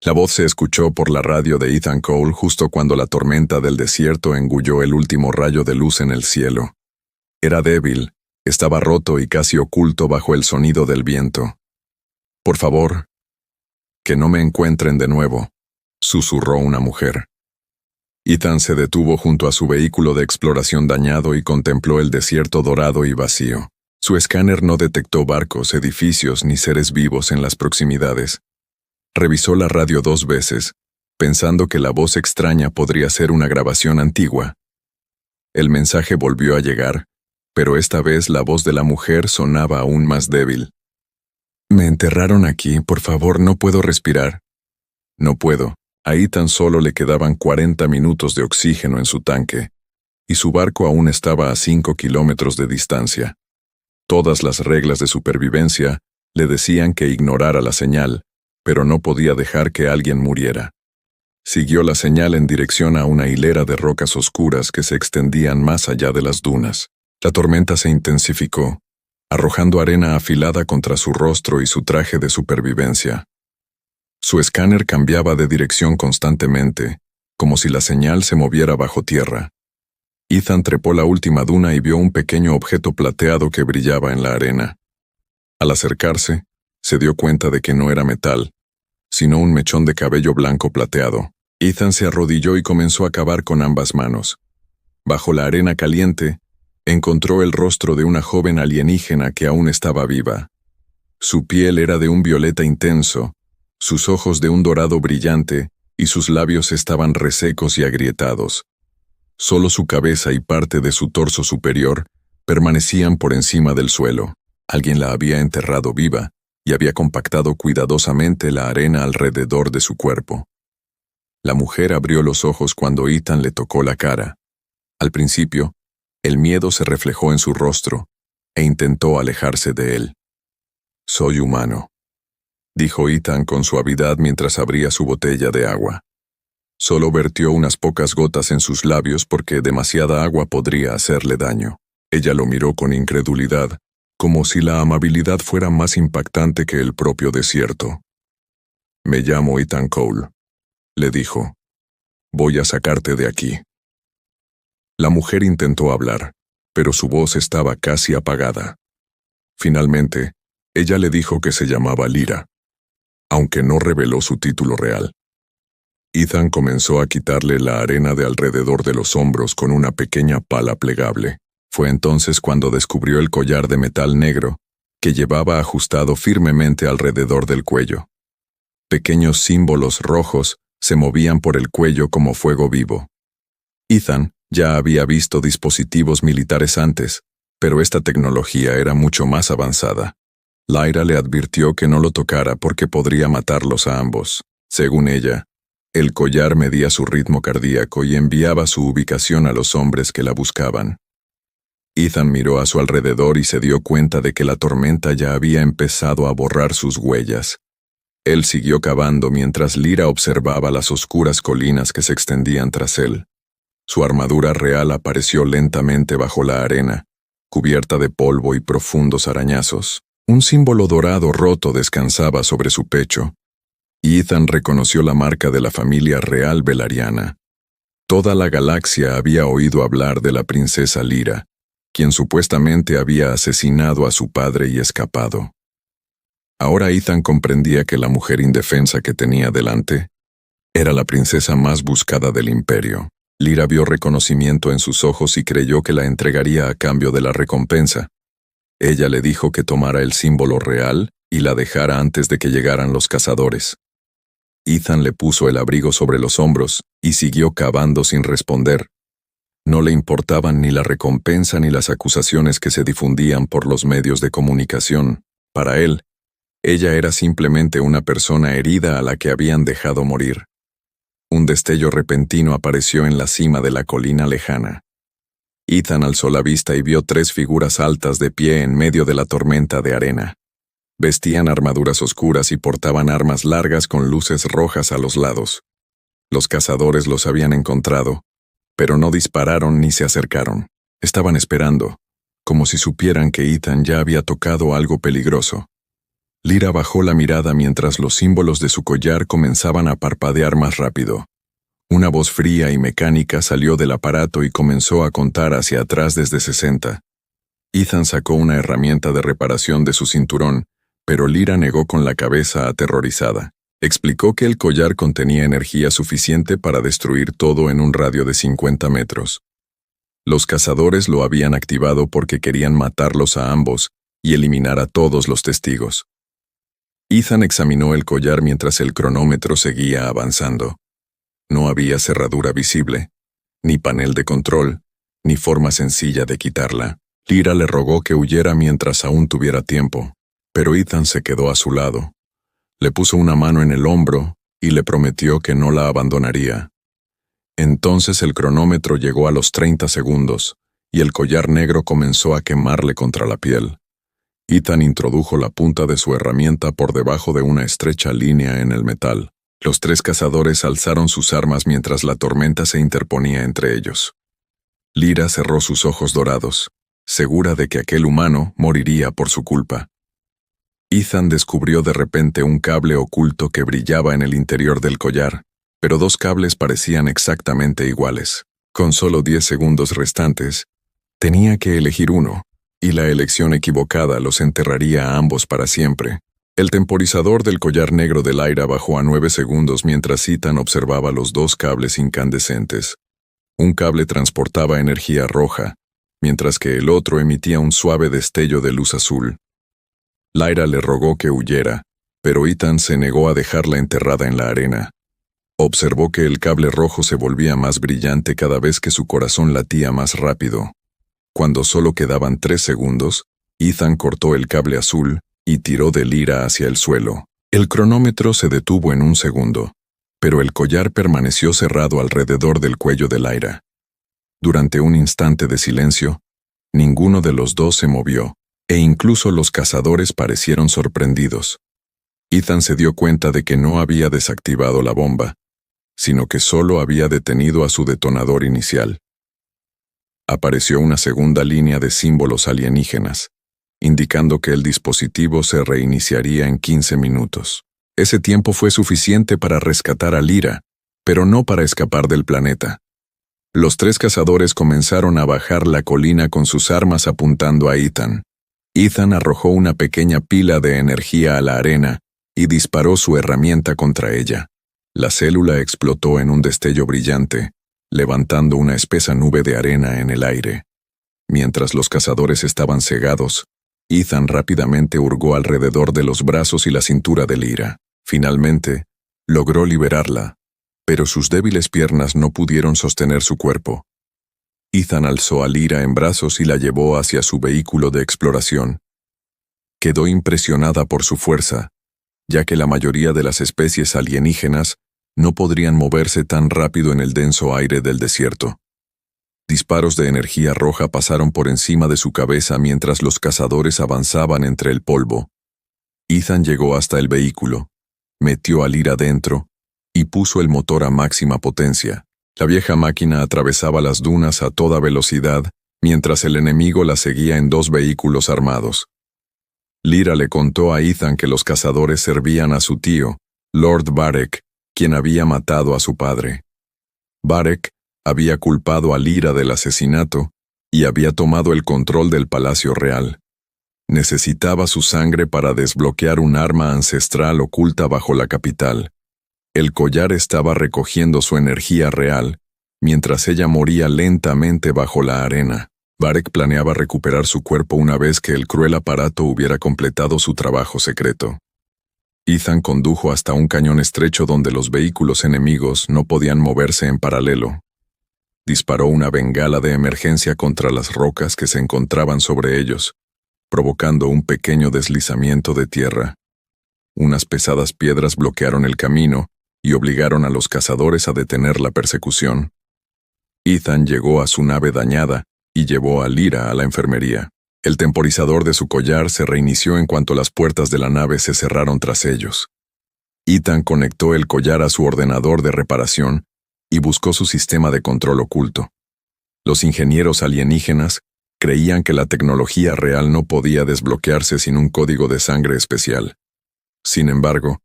La voz se escuchó por la radio de Ethan Cole justo cuando la tormenta del desierto engulló el último rayo de luz en el cielo. Era débil, estaba roto y casi oculto bajo el sonido del viento. «Por favor, que no me encuentren de nuevo», susurró una mujer. Ethan se detuvo junto a su vehículo de exploración dañado y contempló el desierto dorado y vacío. Su escáner no detectó barcos, edificios ni seres vivos en las proximidades. Revisó la radio 2 veces, pensando que la voz extraña podría ser una grabación antigua. El mensaje volvió a llegar, pero esta vez la voz de la mujer sonaba aún más débil. «Me enterraron aquí, por favor, no puedo respirar». «No puedo». Ahí tan solo le quedaban 40 minutos de oxígeno en su tanque, y su barco aún estaba a 5 kilómetros de distancia. Todas las reglas de supervivencia le decían que ignorara la señal, pero no podía dejar que alguien muriera. Siguió la señal en dirección a una hilera de rocas oscuras que se extendían más allá de las dunas. La tormenta se intensificó, arrojando arena afilada contra su rostro y su traje de supervivencia. Su escáner cambiaba de dirección constantemente, como si la señal se moviera bajo tierra. Ethan trepó la última duna y vio un pequeño objeto plateado que brillaba en la arena. Al acercarse, se dio cuenta de que no era metal, sino un mechón de cabello blanco plateado. Ethan se arrodilló y comenzó a cavar con ambas manos. Bajo la arena caliente, encontró el rostro de una joven alienígena que aún estaba viva. Su piel era de un violeta intenso, sus ojos de un dorado brillante, y sus labios estaban resecos y agrietados. Solo su cabeza y parte de su torso superior permanecían por encima del suelo. Alguien la había enterrado viva y había compactado cuidadosamente la arena alrededor de su cuerpo. La mujer abrió los ojos cuando Ethan le tocó la cara. Al principio, el miedo se reflejó en su rostro, e intentó alejarse de él. «Soy humano», dijo Ethan con suavidad mientras abría su botella de agua. Solo vertió unas pocas gotas en sus labios porque demasiada agua podría hacerle daño. Ella lo miró con incredulidad, como si la amabilidad fuera más impactante que el propio desierto. «Me llamo Ethan Cole», le dijo. «Voy a sacarte de aquí». La mujer intentó hablar, pero su voz estaba casi apagada. Finalmente, ella le dijo que se llamaba Lyra, aunque no reveló su título real. Ethan comenzó a quitarle la arena de alrededor de los hombros con una pequeña pala plegable. Fue entonces cuando descubrió el collar de metal negro, que llevaba ajustado firmemente alrededor del cuello. Pequeños símbolos rojos se movían por el cuello como fuego vivo. Ethan ya había visto dispositivos militares antes, pero esta tecnología era mucho más avanzada. Lyra le advirtió que no lo tocara porque podría matarlos a ambos. Según ella, el collar medía su ritmo cardíaco y enviaba su ubicación a los hombres que la buscaban. Ethan miró a su alrededor y se dio cuenta de que la tormenta ya había empezado a borrar sus huellas. Él siguió cavando mientras Lyra observaba las oscuras colinas que se extendían tras él. Su armadura real apareció lentamente bajo la arena, cubierta de polvo y profundos arañazos. Un símbolo dorado roto descansaba sobre su pecho, y Ethan reconoció la marca de la familia real Velaryon. Toda la galaxia había oído hablar de la princesa Lyra, quien supuestamente había asesinado a su padre y escapado. Ahora Ethan comprendía que la mujer indefensa que tenía delante era la princesa más buscada del imperio. Lyra vio reconocimiento en sus ojos y creyó que la entregaría a cambio de la recompensa. Ella le dijo que tomara el símbolo real y la dejara antes de que llegaran los cazadores. Ethan le puso el abrigo sobre los hombros y siguió cavando sin responder. No le importaban ni la recompensa ni las acusaciones que se difundían por los medios de comunicación. Para él, ella era simplemente una persona herida a la que habían dejado morir. Un destello repentino apareció en la cima de la colina lejana. Ethan alzó la vista y vio 3 figuras altas de pie en medio de la tormenta de arena. Vestían armaduras oscuras y portaban armas largas con luces rojas a los lados. Los cazadores los habían encontrado, pero no dispararon ni se acercaron. Estaban esperando, como si supieran que Ethan ya había tocado algo peligroso. Lyra bajó la mirada mientras los símbolos de su collar comenzaban a parpadear más rápido. Una voz fría y mecánica salió del aparato y comenzó a contar hacia atrás desde 60. Ethan sacó una herramienta de reparación de su cinturón, pero Lyra negó con la cabeza aterrorizada. Explicó que el collar contenía energía suficiente para destruir todo en un radio de 50 metros. Los cazadores lo habían activado porque querían matarlos a ambos y eliminar a todos los testigos. Ethan examinó el collar mientras el cronómetro seguía avanzando. No había cerradura visible, ni panel de control, ni forma sencilla de quitarla. Lyra le rogó que huyera mientras aún tuviera tiempo, pero Ethan se quedó a su lado. Le puso una mano en el hombro y le prometió que no la abandonaría. Entonces el cronómetro llegó a los 30 segundos y el collar negro comenzó a quemarle contra la piel. Ethan introdujo la punta de su herramienta por debajo de una estrecha línea en el metal. Los 3 cazadores alzaron sus armas mientras la tormenta se interponía entre ellos. Lyra cerró sus ojos dorados, segura de que aquel humano moriría por su culpa. Ethan descubrió de repente un cable oculto que brillaba en el interior del collar, pero 2 cables parecían exactamente iguales. Con solo 10 segundos restantes, tenía que elegir uno, y la elección equivocada los enterraría a ambos para siempre. El temporizador del collar negro de Lyra bajó a 9 segundos mientras Ethan observaba los 2 cables incandescentes. Un cable transportaba energía roja, mientras que el otro emitía un suave destello de luz azul. Lyra le rogó que huyera, pero Ethan se negó a dejarla enterrada en la arena. Observó que el cable rojo se volvía más brillante cada vez que su corazón latía más rápido. Cuando solo quedaban 3 segundos, Ethan cortó el cable azul y tiró de Lyra hacia el suelo. El cronómetro se detuvo en 1 segundo, pero el collar permaneció cerrado alrededor del cuello de Lyra. Durante un instante de silencio, ninguno de los 2 se movió, e incluso los cazadores parecieron sorprendidos. Ethan se dio cuenta de que no había desactivado la bomba, sino que solo había detenido a su detonador inicial. Apareció una segunda línea de símbolos alienígenas, indicando que el dispositivo se reiniciaría en 15 minutos. Ese tiempo fue suficiente para rescatar a Lyra, pero no para escapar del planeta. Los 3 cazadores comenzaron a bajar la colina con sus armas apuntando a Ethan. Ethan arrojó una pequeña pila de energía a la arena y disparó su herramienta contra ella. La célula explotó en un destello brillante, levantando una espesa nube de arena en el aire. Mientras los cazadores estaban cegados, Ethan rápidamente hurgó alrededor de los brazos y la cintura de Lyra. Finalmente, logró liberarla, pero sus débiles piernas no pudieron sostener su cuerpo. Ethan alzó a Lyra en brazos y la llevó hacia su vehículo de exploración. Quedó impresionada por su fuerza, ya que la mayoría de las especies alienígenas no podrían moverse tan rápido en el denso aire del desierto. Disparos de energía roja pasaron por encima de su cabeza mientras los cazadores avanzaban entre el polvo. Ethan llegó hasta el vehículo, metió a Lyra dentro y puso el motor a máxima potencia. La vieja máquina atravesaba las dunas a toda velocidad mientras el enemigo la seguía en 2 vehículos armados. Lyra le contó a Ethan que los cazadores servían a su tío, Lord Varek, quien había matado a su padre. Varek había culpado a Lyra del asesinato y había tomado el control del Palacio Real. Necesitaba su sangre para desbloquear un arma ancestral oculta bajo la capital. El collar estaba recogiendo su energía real, mientras ella moría lentamente bajo la arena. Varek planeaba recuperar su cuerpo una vez que el cruel aparato hubiera completado su trabajo secreto. Ethan condujo hasta un cañón estrecho donde los vehículos enemigos no podían moverse en paralelo. Disparó una bengala de emergencia contra las rocas que se encontraban sobre ellos, provocando un pequeño deslizamiento de tierra. Unas pesadas piedras bloquearon el camino y obligaron a los cazadores a detener la persecución. Ethan llegó a su nave dañada y llevó a Lyra a la enfermería. El temporizador de su collar se reinició en cuanto las puertas de la nave se cerraron tras ellos. Ethan conectó el collar a su ordenador de reparación y buscó su sistema de control oculto. Los ingenieros alienígenas creían que la tecnología real no podía desbloquearse sin un código de sangre especial. Sin embargo,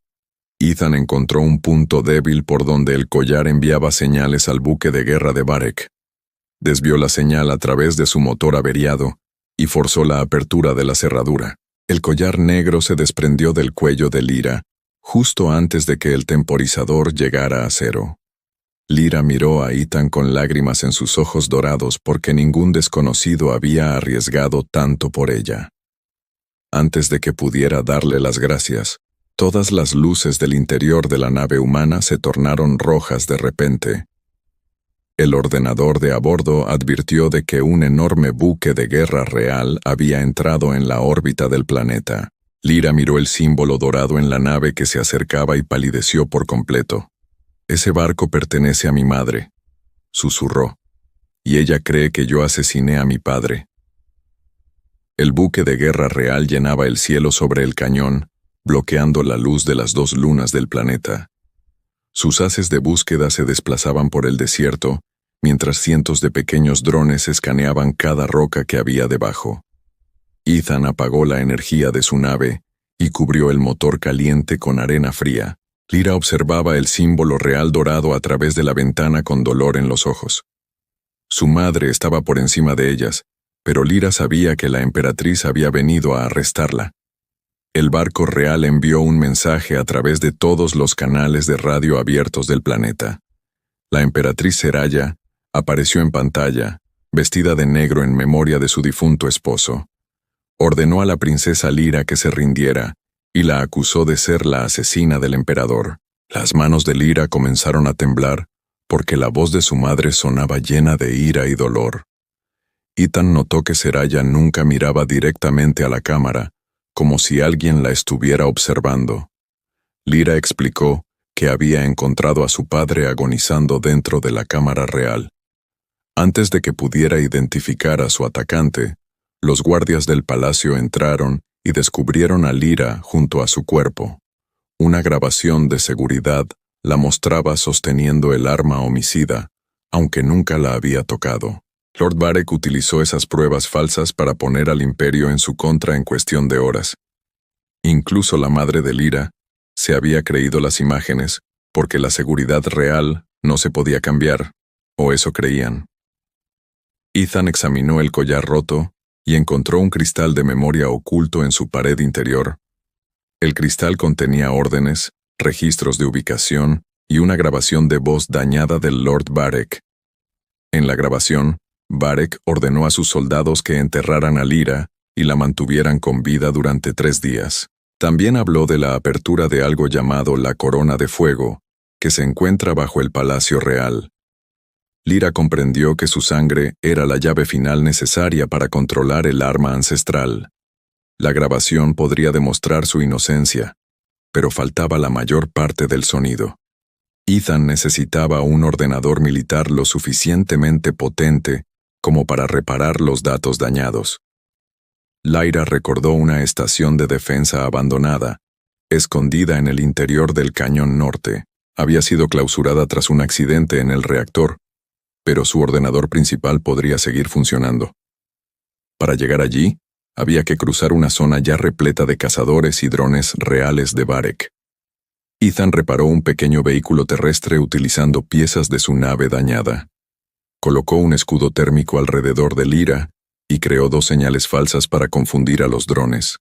Ethan encontró un punto débil por donde el collar enviaba señales al buque de guerra de Varek. Desvió la señal a través de su motor averiado y forzó la apertura de la cerradura. El collar negro se desprendió del cuello de Lyra justo antes de que el temporizador llegara a cero. Lyra miró a Ethan con lágrimas en sus ojos dorados porque ningún desconocido había arriesgado tanto por ella. Antes de que pudiera darle las gracias, todas las luces del interior de la nave humana se tornaron rojas de repente. El ordenador de a bordo advirtió de que un enorme buque de guerra real había entrado en la órbita del planeta. Lyra miró el símbolo dorado en la nave que se acercaba y palideció por completo. «Ese barco pertenece a mi madre», susurró, «y ella cree que yo asesiné a mi padre». El buque de guerra real llenaba el cielo sobre el cañón, bloqueando la luz de las dos lunas del planeta. Sus haces de búsqueda se desplazaban por el desierto, mientras cientos de pequeños drones escaneaban cada roca que había debajo. Ethan apagó la energía de su nave y cubrió el motor caliente con arena fría. Lyra observaba el símbolo real dorado a través de la ventana con dolor en los ojos. Su madre estaba por encima de ellas, pero Lyra sabía que la emperatriz había venido a arrestarla. El barco real envió un mensaje a través de todos los canales de radio abiertos del planeta. La emperatriz Seraya apareció en pantalla, vestida de negro en memoria de su difunto esposo. Ordenó a la princesa Lyra que se rindiera y la acusó de ser la asesina del emperador. Las manos de Lyra comenzaron a temblar porque la voz de su madre sonaba llena de ira y dolor. Ethan notó que Seraya nunca miraba directamente a la cámara, como si alguien la estuviera observando. Lyra explicó que había encontrado a su padre agonizando dentro de la cámara real. Antes de que pudiera identificar a su atacante, los guardias del palacio entraron y descubrieron a Lyra junto a su cuerpo. Una grabación de seguridad la mostraba sosteniendo el arma homicida, aunque nunca la había tocado. Lord Varek utilizó esas pruebas falsas para poner al imperio en su contra en cuestión de horas. Incluso la madre de Lyra se había creído las imágenes porque la seguridad real no se podía cambiar, o eso creían. Ethan examinó el collar roto y encontró un cristal de memoria oculto en su pared interior. El cristal contenía órdenes, registros de ubicación y una grabación de voz dañada del Lord Varek. En la grabación, Varek ordenó a sus soldados que enterraran a Lyra y la mantuvieran con vida durante 3 días. También habló de la apertura de algo llamado la Corona de Fuego, que se encuentra bajo el Palacio Real. Lyra comprendió que su sangre era la llave final necesaria para controlar el arma ancestral. La grabación podría demostrar su inocencia, pero faltaba la mayor parte del sonido. Ethan necesitaba un ordenador militar lo suficientemente potente como para reparar los datos dañados. Lyra recordó una estación de defensa abandonada, escondida en el interior del cañón norte. Había sido clausurada tras un accidente en el reactor, pero su ordenador principal podría seguir funcionando. Para llegar allí, había que cruzar una zona ya repleta de cazadores y drones reales de Varek. Ethan reparó un pequeño vehículo terrestre utilizando piezas de su nave dañada. Colocó un escudo térmico alrededor de Lyra y creó 2 señales falsas para confundir a los drones.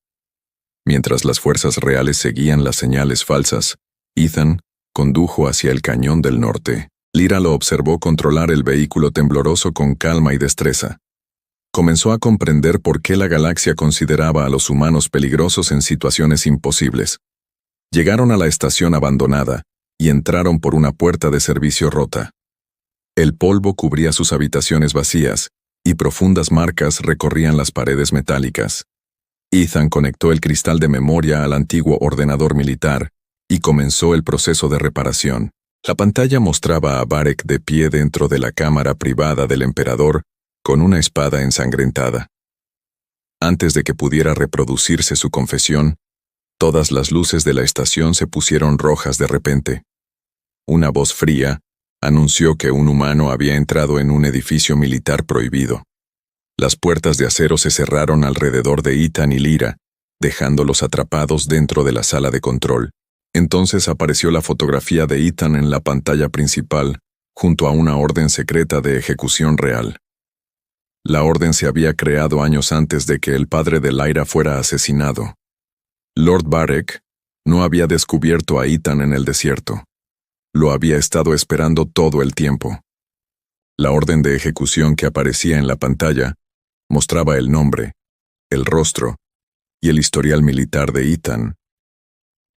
Mientras las fuerzas reales seguían las señales falsas, Ethan condujo hacia el cañón del norte. Lyra lo observó controlar el vehículo tembloroso con calma y destreza. Comenzó a comprender por qué la galaxia consideraba a los humanos peligrosos en situaciones imposibles. Llegaron a la estación abandonada y entraron por una puerta de servicio rota. El polvo cubría sus habitaciones vacías y profundas marcas recorrían las paredes metálicas. Ethan conectó el cristal de memoria al antiguo ordenador militar y comenzó el proceso de reparación. La pantalla mostraba a Varek de pie dentro de la cámara privada del emperador con una espada ensangrentada. Antes de que pudiera reproducirse su confesión, todas las luces de la estación se pusieron rojas de repente. Una voz fría anunció que un humano había entrado en un edificio militar prohibido. Las puertas de acero se cerraron alrededor de Ethan y Lyra, dejándolos atrapados dentro de la sala de control. Entonces apareció la fotografía de Ethan en la pantalla principal, junto a una orden secreta de ejecución real. La orden se había creado años antes de que el padre de Lyra fuera asesinado. Lord Varric no había descubierto a Ethan en el desierto. Lo había estado esperando todo el tiempo. La orden de ejecución que aparecía en la pantalla mostraba el nombre, el rostro y el historial militar de Ethan.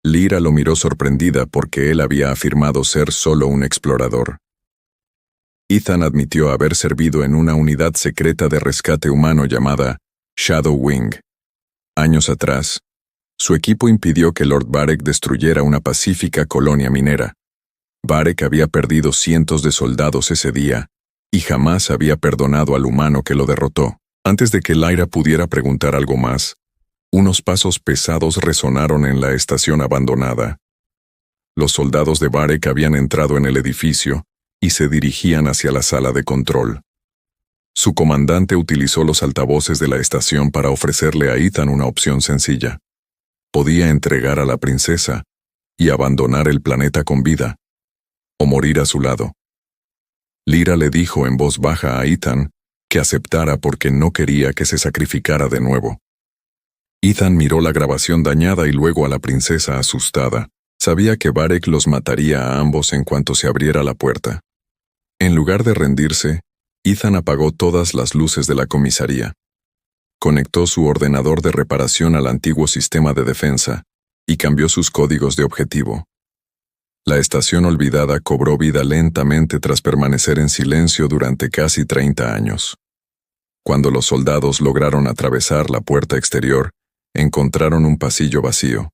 Lyra lo miró sorprendida porque él había afirmado ser solo un explorador. Ethan admitió haber servido en una unidad secreta de rescate humano llamada Shadow Wing. Años atrás, su equipo impidió que Lord Varric destruyera una pacífica colonia minera. Varric había perdido cientos de soldados ese día y jamás había perdonado al humano que lo derrotó. Antes de que Lyra pudiera preguntar algo más, unos pasos pesados resonaron en la estación abandonada. Los soldados de Varric habían entrado en el edificio y se dirigían hacia la sala de control. Su comandante utilizó los altavoces de la estación para ofrecerle a Ethan una opción sencilla. Podía entregar a la princesa y abandonar el planeta con vida, o morir a su lado. Lyra le dijo en voz baja a Ethan que aceptara porque no quería que se sacrificara de nuevo. Ethan miró la grabación dañada y luego a la princesa asustada. Sabía que Varric los mataría a ambos en cuanto se abriera la puerta. En lugar de rendirse, Ethan apagó todas las luces de la comisaría. Conectó su ordenador de reparación al antiguo sistema de defensa y cambió sus códigos de objetivo. La estación olvidada cobró vida lentamente tras permanecer en silencio durante casi 30 años. Cuando los soldados lograron atravesar la puerta exterior, encontraron un pasillo vacío.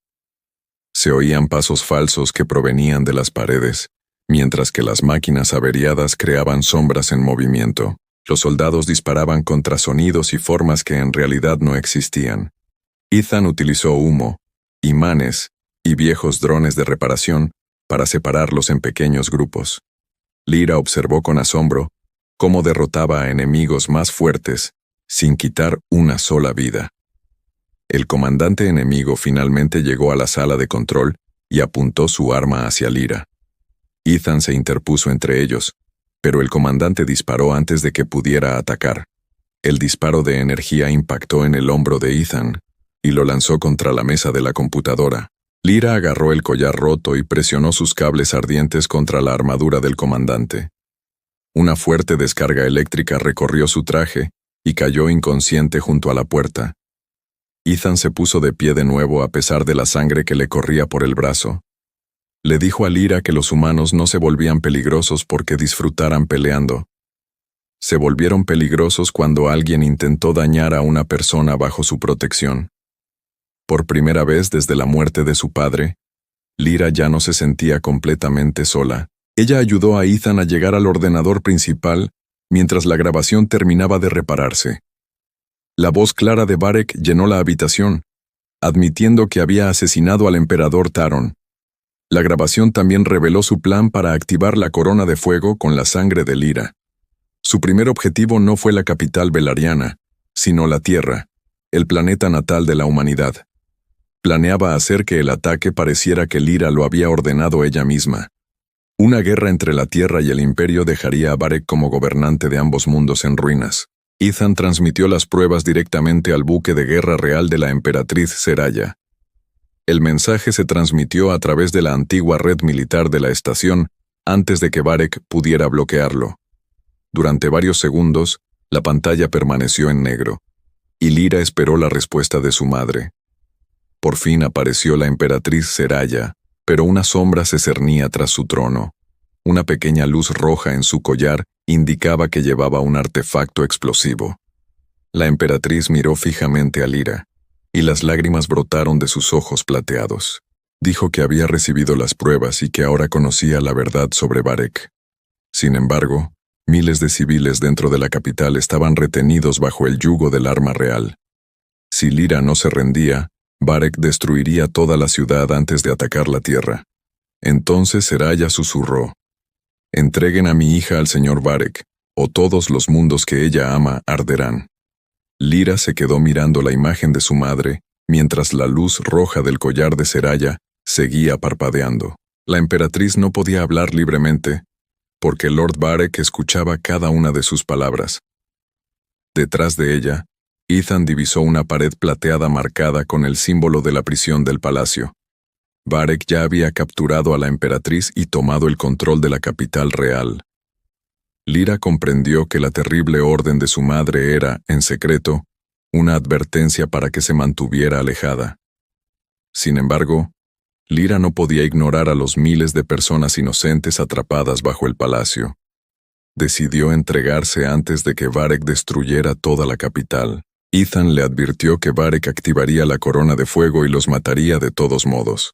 Se oían pasos falsos que provenían de las paredes, mientras que las máquinas averiadas creaban sombras en movimiento. Los soldados disparaban contra sonidos y formas que en realidad no existían. Ethan utilizó humo, imanes y viejos drones de reparación para separarlos en pequeños grupos. Lyra observó con asombro cómo derrotaba a enemigos más fuertes sin quitar una sola vida. El comandante enemigo finalmente llegó a la sala de control y apuntó su arma hacia Lyra. Ethan se interpuso entre ellos, pero el comandante disparó antes de que pudiera atacar. El disparo de energía impactó en el hombro de Ethan y lo lanzó contra la mesa de la computadora. Lyra agarró el collar roto y presionó sus cables ardientes contra la armadura del comandante. Una fuerte descarga eléctrica recorrió su traje y cayó inconsciente junto a la puerta. Ethan se puso de pie de nuevo a pesar de la sangre que le corría por el brazo. Le dijo a Lyra que los humanos no se volvían peligrosos porque disfrutaran peleando. Se volvieron peligrosos cuando alguien intentó dañar a una persona bajo su protección. Por primera vez desde la muerte de su padre, Lyra ya no se sentía completamente sola. Ella ayudó a Ethan a llegar al ordenador principal mientras la grabación terminaba de repararse. La voz clara de Varric llenó la habitación, admitiendo que había asesinado al emperador Taron. La grabación también reveló su plan para activar la corona de fuego con la sangre de Lyra. Su primer objetivo no fue la capital belariana, sino la Tierra, el planeta natal de la humanidad. Planeaba hacer que el ataque pareciera que Lyra lo había ordenado ella misma. Una guerra entre la Tierra y el Imperio dejaría a Varric como gobernante de ambos mundos en ruinas. Ethan transmitió las pruebas directamente al buque de guerra real de la emperatriz Seraya. El mensaje se transmitió a través de la antigua red militar de la estación antes de que Varric pudiera bloquearlo. Durante varios segundos, la pantalla permaneció en negro, y Lyra esperó la respuesta de su madre. Por fin apareció la emperatriz Seraya, pero una sombra se cernía tras su trono. Una pequeña luz roja en su collar indicaba que llevaba un artefacto explosivo. La emperatriz miró fijamente a Lyra, y las lágrimas brotaron de sus ojos plateados. Dijo que había recibido las pruebas y que ahora conocía la verdad sobre Varric. Sin embargo, miles de civiles dentro de la capital estaban retenidos bajo el yugo del arma real. Si Lyra no se rendía, Varric destruiría toda la ciudad antes de atacar la tierra. Entonces Seraya susurró: «Entreguen a mi hija al señor Varric, o todos los mundos que ella ama arderán». Lyra se quedó mirando la imagen de su madre mientras la luz roja del collar de Seraya seguía parpadeando. La emperatriz no podía hablar libremente, porque Lord Varek escuchaba cada una de sus palabras. Detrás de ella, Ethan divisó una pared plateada marcada con el símbolo de la prisión del palacio. Varek ya había capturado a la emperatriz y tomado el control de la capital real. Lyra comprendió que la terrible orden de su madre era, en secreto, una advertencia para que se mantuviera alejada. Sin embargo, Lyra no podía ignorar a los miles de personas inocentes atrapadas bajo el palacio. Decidió entregarse antes de que Varek destruyera toda la capital. Ethan le advirtió que Varek activaría la corona de fuego y los mataría de todos modos.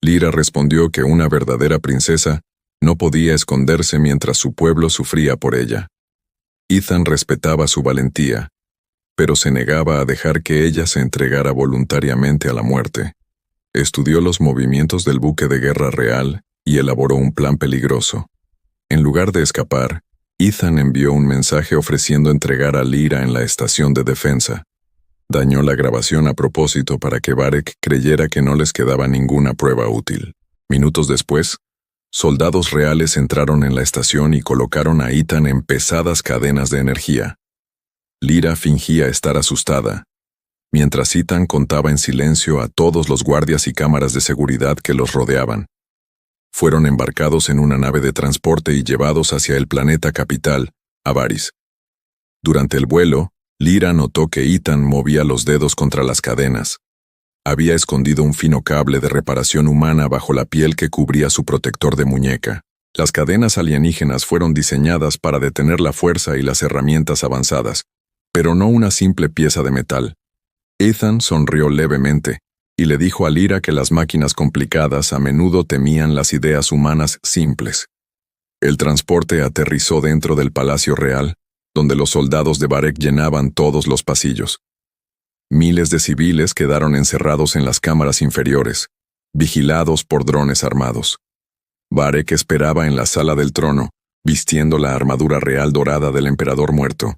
Lyra respondió que una verdadera princesa no podía esconderse mientras su pueblo sufría por ella. Ethan respetaba su valentía, pero se negaba a dejar que ella se entregara voluntariamente a la muerte. Estudió los movimientos del buque de guerra real y elaboró un plan peligroso. En lugar de escapar, Ethan envió un mensaje ofreciendo entregar a Lyra en la estación de defensa. Dañó la grabación a propósito para que Varek creyera que no les quedaba ninguna prueba útil. Minutos después, soldados reales entraron en la estación y colocaron a Ethan en pesadas cadenas de energía. Lyra fingía estar asustada, mientras Ethan contaba en silencio a todos los guardias y cámaras de seguridad que los rodeaban. Fueron embarcados en una nave de transporte y llevados hacia el planeta capital, Avaris. Durante el vuelo, Lyra notó que Ethan movía los dedos contra las cadenas. Había escondido un fino cable de reparación humana bajo la piel que cubría su protector de muñeca. Las cadenas alienígenas fueron diseñadas para detener la fuerza y las herramientas avanzadas, pero no una simple pieza de metal. Ethan sonrió levemente y le dijo a Lyra que las máquinas complicadas a menudo temían las ideas humanas simples. El transporte aterrizó dentro del Palacio Real, donde los soldados de Varek llenaban todos los pasillos. Miles de civiles quedaron encerrados en las cámaras inferiores, vigilados por drones armados. Varek esperaba en la sala del trono, vistiendo la armadura real dorada del emperador muerto.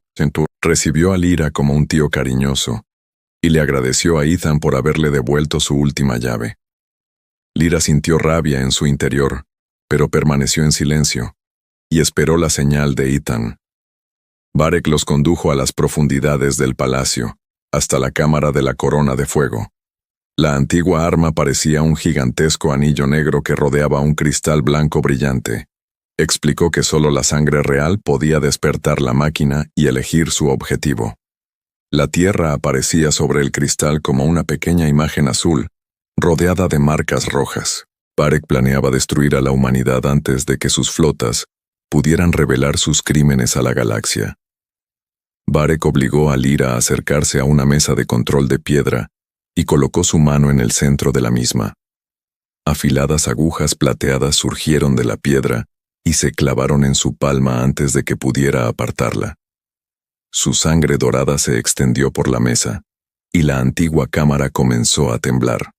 Recibió a Lyra como un tío cariñoso, y le agradeció a Ethan por haberle devuelto su última llave. Lyra sintió rabia en su interior, pero permaneció en silencio, y esperó la señal de Ethan. Varek los condujo a las profundidades del palacio, hasta la cámara de la corona de fuego. La antigua arma parecía un gigantesco anillo negro que rodeaba un cristal blanco brillante. Explicó que solo la sangre real podía despertar la máquina y elegir su objetivo. La tierra aparecía sobre el cristal como una pequeña imagen azul, rodeada de marcas rojas. Varek planeaba destruir a la humanidad antes de que sus flotas pudieran revelar sus crímenes a la galaxia. Varek obligó a Lyra a acercarse a una mesa de control de piedra y colocó su mano en el centro de la misma. Afiladas agujas plateadas surgieron de la piedra y se clavaron en su palma antes de que pudiera apartarla. Su sangre dorada se extendió por la mesa, y la antigua cámara comenzó a temblar.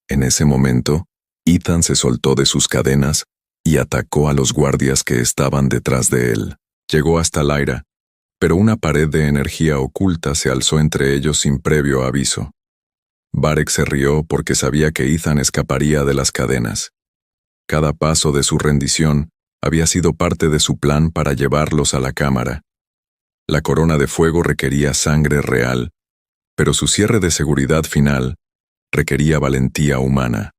En ese momento, Ethan se soltó de sus cadenas y atacó a los guardias que estaban detrás de él. Llegó hasta Lyra, pero una pared de energía oculta se alzó entre ellos sin previo aviso. Varek se rió porque sabía que Ethan escaparía de las cadenas. Cada paso de su rendición había sido parte de su plan para llevarlos a la cámara. La corona de fuego requería sangre real, pero su cierre de seguridad final requería valentía humana.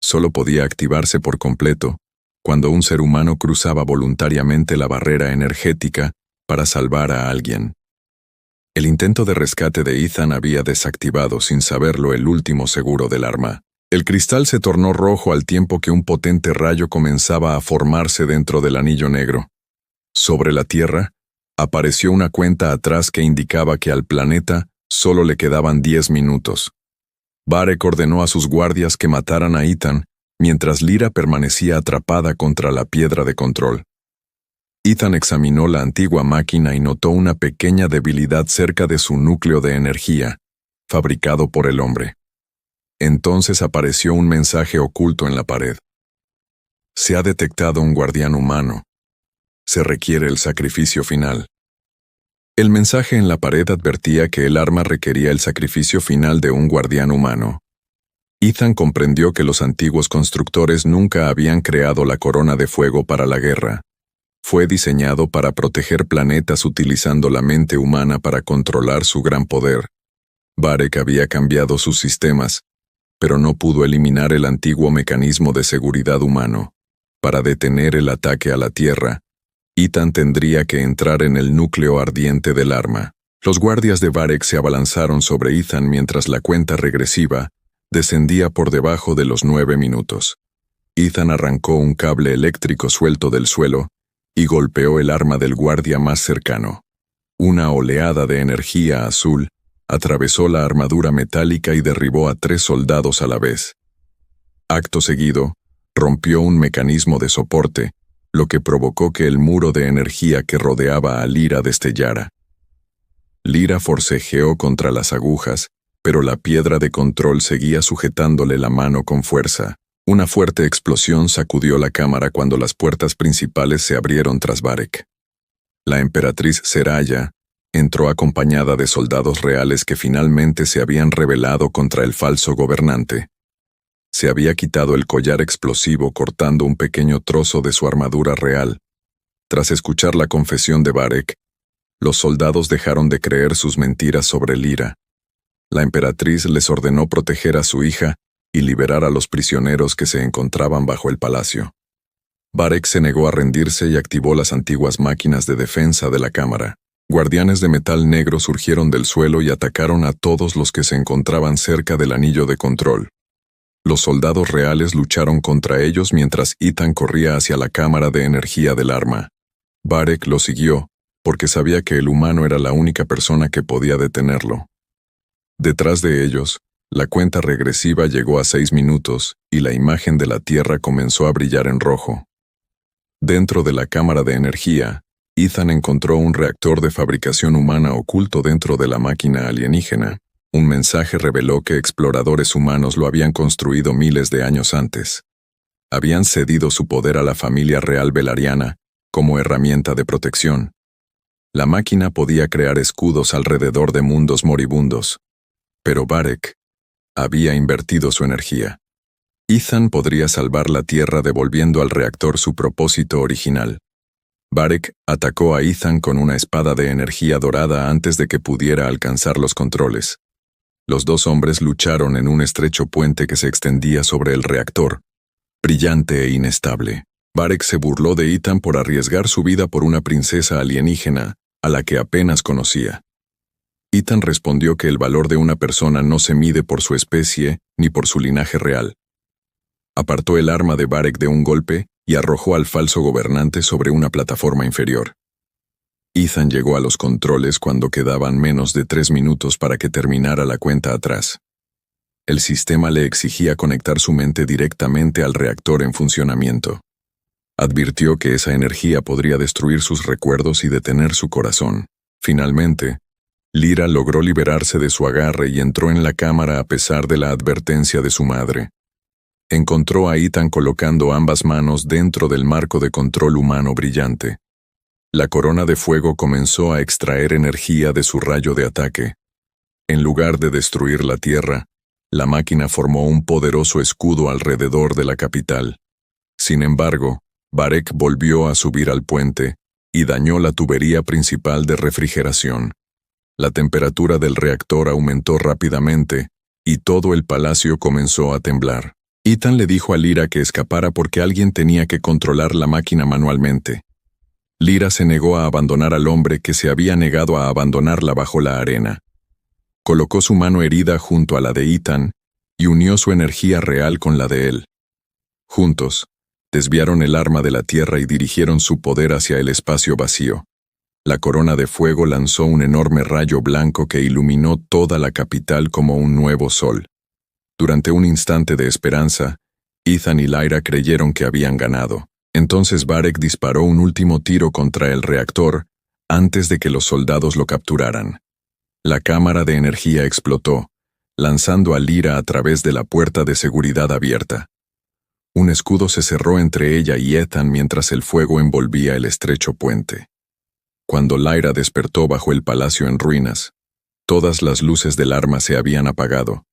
Solo podía activarse por completo cuando un ser humano cruzaba voluntariamente la barrera energética para salvar a alguien. El intento de rescate de Ethan había desactivado sin saberlo el último seguro del arma. El cristal se tornó rojo al tiempo que un potente rayo comenzaba a formarse dentro del anillo negro. Sobre la Tierra, apareció una cuenta atrás que indicaba que al planeta solo le quedaban 10 minutos. Varek ordenó a sus guardias que mataran a Ethan, mientras Lyra permanecía atrapada contra la piedra de control. Ethan examinó la antigua máquina y notó una pequeña debilidad cerca de su núcleo de energía, fabricado por el hombre. Entonces apareció un mensaje oculto en la pared. Se ha detectado un guardián humano. Se requiere el sacrificio final. El mensaje en la pared advertía que el arma requería el sacrificio final de un guardián humano. Ethan comprendió que los antiguos constructores nunca habían creado la corona de fuego para la guerra. Fue diseñado para proteger planetas utilizando la mente humana para controlar su gran poder. Varek había cambiado sus sistemas, pero no pudo eliminar el antiguo mecanismo de seguridad humano. Para detener el ataque a la Tierra, Ethan tendría que entrar en el núcleo ardiente del arma. Los guardias de Varek se abalanzaron sobre Ethan mientras la cuenta regresiva descendía por debajo de los 9 minutos. Ethan arrancó un cable eléctrico suelto del suelo y golpeó el arma del guardia más cercano. Una oleada de energía azul atravesó la armadura metálica y derribó a 3 soldados a la vez. Acto seguido, rompió un mecanismo de soporte, lo que provocó que el muro de energía que rodeaba a Lyra destellara. Lyra forcejeó contra las agujas, pero la piedra de control seguía sujetándole la mano con fuerza. Una fuerte explosión sacudió la cámara cuando las puertas principales se abrieron tras Varek. La emperatriz Seraya entró acompañada de soldados reales que finalmente se habían rebelado contra el falso gobernante. Se había quitado el collar explosivo cortando un pequeño trozo de su armadura real. Tras escuchar la confesión de Varek, los soldados dejaron de creer sus mentiras sobre Lyra. La emperatriz les ordenó proteger a su hija y liberar a los prisioneros que se encontraban bajo el palacio. Varek se negó a rendirse y activó las antiguas máquinas de defensa de la cámara. Guardianes de metal negro surgieron del suelo y atacaron a todos los que se encontraban cerca del anillo de control. Los soldados reales lucharon contra ellos mientras Ethan corría hacia la cámara de energía del arma. Varek lo siguió, porque sabía que el humano era la única persona que podía detenerlo. Detrás de ellos, la cuenta regresiva llegó a 6 minutos y la imagen de la Tierra comenzó a brillar en rojo. Dentro de la cámara de energía, Ethan encontró un reactor de fabricación humana oculto dentro de la máquina alienígena. Un mensaje reveló que exploradores humanos lo habían construido miles de años antes. Habían cedido su poder a la familia real Velariyana como herramienta de protección. La máquina podía crear escudos alrededor de mundos moribundos. Pero Varek había invertido su energía. Ethan podría salvar la Tierra devolviendo al reactor su propósito original. Varek atacó a Ethan con una espada de energía dorada antes de que pudiera alcanzar los controles. Los dos hombres lucharon en un estrecho puente que se extendía sobre el reactor, brillante e inestable. Varek se burló de Ethan por arriesgar su vida por una princesa alienígena a la que apenas conocía. Ethan respondió que el valor de una persona no se mide por su especie ni por su linaje real. Apartó el arma de Varek de un golpe y arrojó al falso gobernante sobre una plataforma inferior. Ethan llegó a los controles cuando quedaban menos de 3 minutos para que terminara la cuenta atrás. El sistema le exigía conectar su mente directamente al reactor en funcionamiento. Advirtió que esa energía podría destruir sus recuerdos y detener su corazón. Finalmente, Lyra logró liberarse de su agarre y entró en la cámara a pesar de la advertencia de su madre. Encontró a Ethan colocando ambas manos dentro del marco de control humano brillante. La corona de fuego comenzó a extraer energía de su rayo de ataque. En lugar de destruir la Tierra, la máquina formó un poderoso escudo alrededor de la capital. Sin embargo, Varek volvió a subir al puente y dañó la tubería principal de refrigeración. La temperatura del reactor aumentó rápidamente y todo el palacio comenzó a temblar. Ethan le dijo a Lyra que escapara porque alguien tenía que controlar la máquina manualmente. Lyra se negó a abandonar al hombre que se había negado a abandonarla bajo la arena. Colocó su mano herida junto a la de Ethan y unió su energía real con la de él. Juntos, desviaron el arma de la Tierra y dirigieron su poder hacia el espacio vacío. La corona de fuego lanzó un enorme rayo blanco que iluminó toda la capital como un nuevo sol. Durante un instante de esperanza, Ethan y Lyra creyeron que habían ganado. Entonces Varek disparó un último tiro contra el reactor antes de que los soldados lo capturaran. La cámara de energía explotó, lanzando a Lyra a través de la puerta de seguridad abierta. Un escudo se cerró entre ella y Ethan mientras el fuego envolvía el estrecho puente. Cuando Lyra despertó bajo el palacio en ruinas, todas las luces del arma se habían apagado.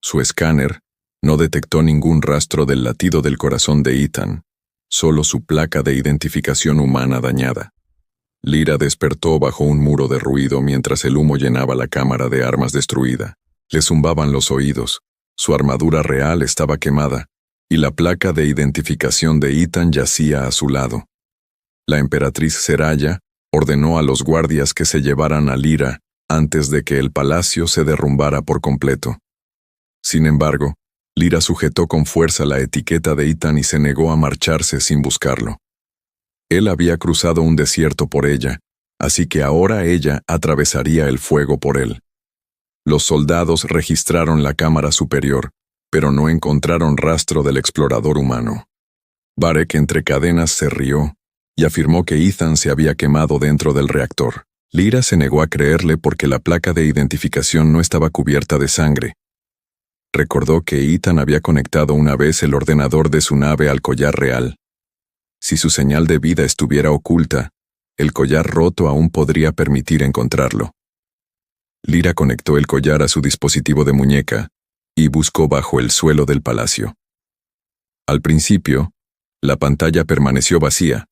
Su escáner no detectó ningún rastro del latido del corazón de Ethan, solo su placa de identificación humana dañada. Lyra despertó bajo un muro de ruido mientras el humo llenaba la cámara de armas destruida. Le zumbaban los oídos, su armadura real estaba quemada, y la placa de identificación de Ethan yacía a su lado. La emperatriz Seraya ordenó a los guardias que se llevaran a Lyra antes de que el palacio se derrumbara por completo. Sin embargo, Lyra sujetó con fuerza la etiqueta de Ethan y se negó a marcharse sin buscarlo. Él había cruzado un desierto por ella, así que ahora ella atravesaría el fuego por él. Los soldados registraron la cámara superior, pero no encontraron rastro del explorador humano. Varek entre cadenas se rió y afirmó que Ethan se había quemado dentro del reactor. Lyra se negó a creerle porque la placa de identificación no estaba cubierta de sangre. Recordó que Ethan había conectado una vez el ordenador de su nave al collar real. Si su señal de vida estuviera oculta, el collar roto aún podría permitir encontrarlo. Lyra conectó el collar a su dispositivo de muñeca y buscó bajo el suelo del palacio. Al principio, la pantalla permaneció vacía,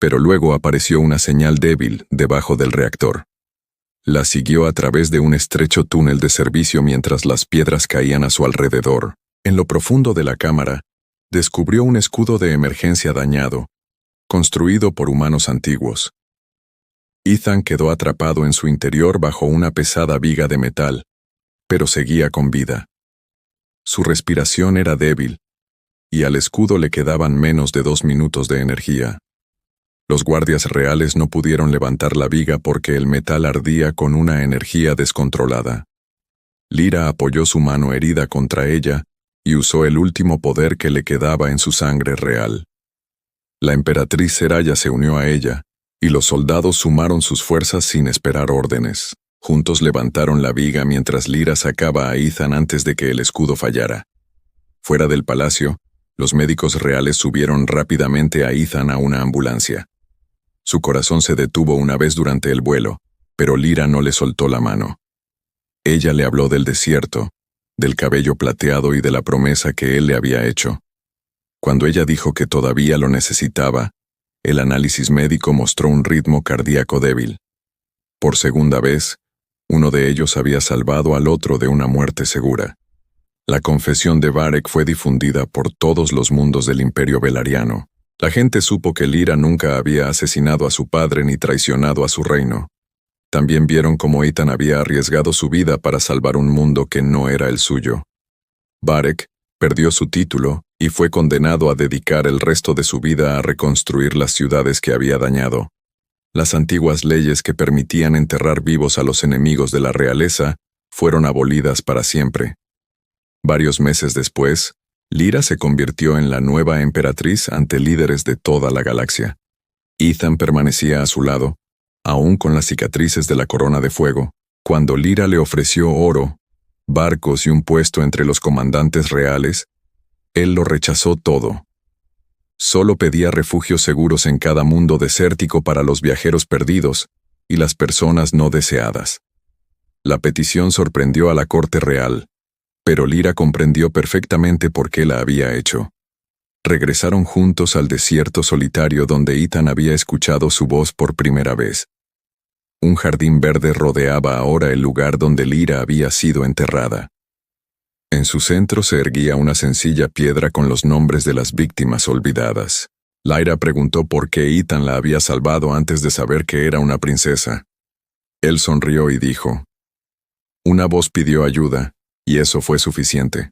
pero luego apareció una señal débil debajo del reactor. La siguió a través de un estrecho túnel de servicio mientras las piedras caían a su alrededor. En lo profundo de la cámara, descubrió un escudo de emergencia dañado, construido por humanos antiguos. Ethan quedó atrapado en su interior bajo una pesada viga de metal, pero seguía con vida. Su respiración era débil, y al escudo le quedaban menos de 2 minutos de energía. Los guardias reales no pudieron levantar la viga porque el metal ardía con una energía descontrolada. Lyra apoyó su mano herida contra ella y usó el último poder que le quedaba en su sangre real. La emperatriz Seraya se unió a ella, y los soldados sumaron sus fuerzas sin esperar órdenes. Juntos levantaron la viga mientras Lyra sacaba a Ethan antes de que el escudo fallara. Fuera del palacio, los médicos reales subieron rápidamente a Ethan a una ambulancia. Su corazón se detuvo una vez durante el vuelo, pero Lyra no le soltó la mano. Ella le habló del desierto, del cabello plateado y de la promesa que él le había hecho. Cuando ella dijo que todavía lo necesitaba, el análisis médico mostró un ritmo cardíaco débil. Por segunda vez, uno de ellos había salvado al otro de una muerte segura. La confesión de Varek fue difundida por todos los mundos del Imperio Velaryon. La gente supo que Lyra nunca había asesinado a su padre ni traicionado a su reino. También vieron cómo Ethan había arriesgado su vida para salvar un mundo que no era el suyo. Varek perdió su título y fue condenado a dedicar el resto de su vida a reconstruir las ciudades que había dañado. Las antiguas leyes que permitían enterrar vivos a los enemigos de la realeza fueron abolidas para siempre. Varios meses después, Lyra se convirtió en la nueva emperatriz ante líderes de toda la galaxia. Ethan permanecía a su lado, aún con las cicatrices de la corona de fuego, cuando Lyra le ofreció oro, barcos y un puesto entre los comandantes reales. Él lo rechazó todo. Solo pedía refugios seguros en cada mundo desértico para los viajeros perdidos y las personas no deseadas. La petición sorprendió a la corte real, pero Lyra comprendió perfectamente por qué la había hecho. Regresaron juntos al desierto solitario donde Ethan había escuchado su voz por primera vez. Un jardín verde rodeaba ahora el lugar donde Lyra había sido enterrada. En su centro se erguía una sencilla piedra con los nombres de las víctimas olvidadas. Lyra preguntó por qué Ethan la había salvado antes de saber que era una princesa. Él sonrió y dijo: una voz pidió ayuda, y eso fue suficiente.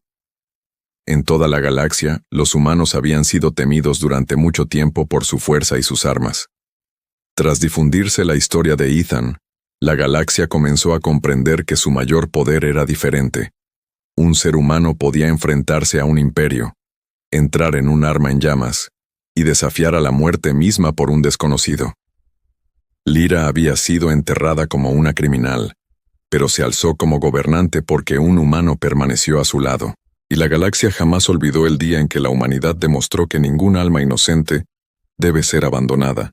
En toda la galaxia, los humanos habían sido temidos durante mucho tiempo por su fuerza y sus armas. Tras difundirse la historia de Ethan, la galaxia comenzó a comprender que su mayor poder era diferente. Un ser humano podía enfrentarse a un imperio, entrar en un arma en llamas, y desafiar a la muerte misma por un desconocido. Lyra había sido enterrada como una criminal, pero se alzó como gobernante porque un humano permaneció a su lado, y la galaxia jamás olvidó el día en que la humanidad demostró que ningún alma inocente debe ser abandonada.